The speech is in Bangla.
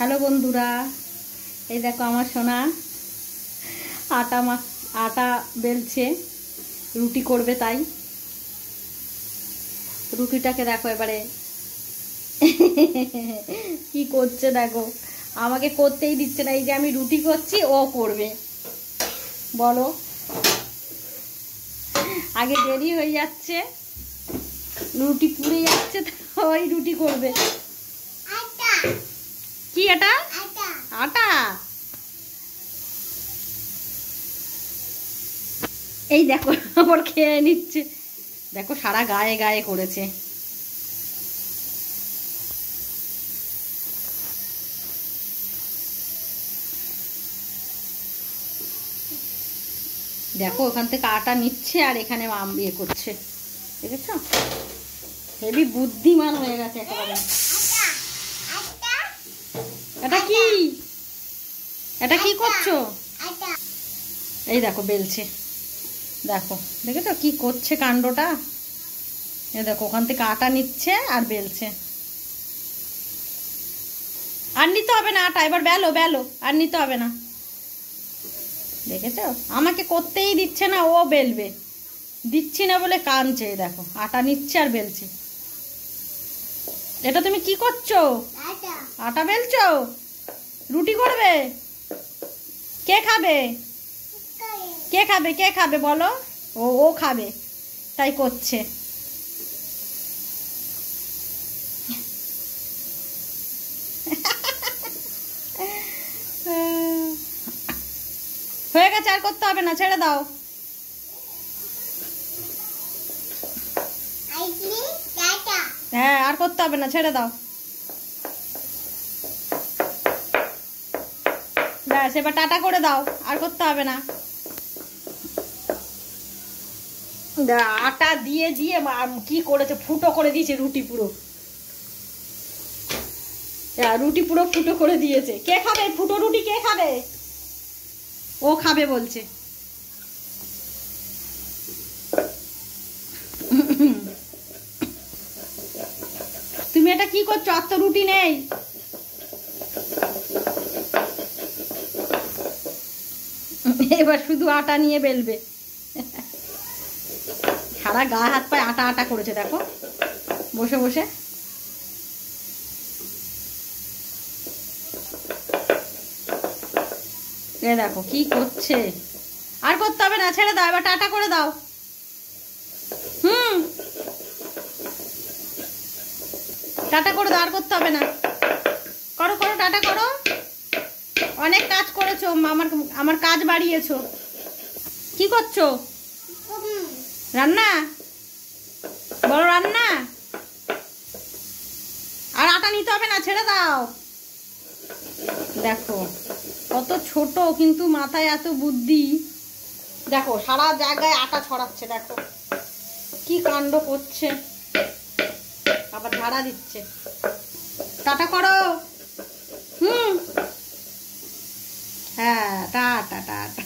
হ্যালো বন্ধুরা, এই দেখো আমার সোনা আটা বেলছে, রুটি করবে। তাই রুটিটাকে দেখো এবারে কি করছে দেখো, আমাকে করতেই দিচ্ছে না। এই যে আমি রুটি করছি, ও করবে। বলো, আগে দেরি হয়ে যাচ্ছে, রুটি পুড়ে যাচ্ছে, ওই রুটি করবে। কি এটা? আটা। এই দেখো আবার খেয়ে নিচ্ছে, দেখো সারা গায়ে গায়ে করেছে। দেখো ওখান থেকে আটা নিচ্ছে আর এখানে ইয়ে করছে, দেখেছ? হেবি বুদ্ধিমান হয়ে গেছে একেবারে। এটা কি? এটা কি করছো? এই দেখো বেলছে, দেখো দেখেছ কি করছে কাণ্ডটা? এই দেখো ওখান থেকে আটা নিচ্ছে আর বেলছে। আর নিতে হবে না আটা, এবার বেলো বেলো, আর নিতে হবে না। দেখেছ, আমাকে করতেই দিচ্ছে না, ও বেলবে। দিচ্ছি না বলে কাঁদছে। দেখো আটা নিচ্ছে আর বেলছে। এটা তুমি কি করছো? আটা বেলছো? রুটি করবে? কে খাবে? কে খাবে? কে খাবে বলো? ও খাবে, তাই করছে। হয়ে গেছে, আর করতে হবে না, ছেড়ে দাও। হ্যাঁ, আর করতে হবে না, ছেড়ে দাও। ব্যাস, এবার টাটা করে দাও, আর করতে হবে না। আটা দিয়ে দিয়ে কি করেছে, ফুটো করে দিয়েছে রুটি পুরো। রুটি পুরো ফুটো করে দিয়েছে। কে খাবে ফুটো রুটি? কে খাবে? ও খাবে বলছে। তুমি এটা কি করছো? আর তো রুটি নেই। এবার শুধু আটা নিয়ে বেলবে। সারা গা হাত পায়ে আটা আটা করেছে, দেখো বসে বসে। এ দেখো কি করছে। আর করতে হবে না, ছেড়ে দাও, এবার টাটা করে দাও। টাটা করে দাও, আর করতে হবে না। করো করো, টাটা করো। অনেক কাজ করেছো, আমার কাজ বাড়িয়েছো। কি করছো? রান্না? বলো রান্না। আর আটা নিতে হবে না, ছেড়ে দাও। দেখো কত ছোট, কিন্তু মাথায় এত বুদ্ধি। দেখো সারা জায়গায় আটা ছড়াচ্ছে, দেখো কি কাণ্ড করছে। আবার ঝাড়া দিচ্ছে। টাটা করো। হ্যাঁ, টাটা টাটা।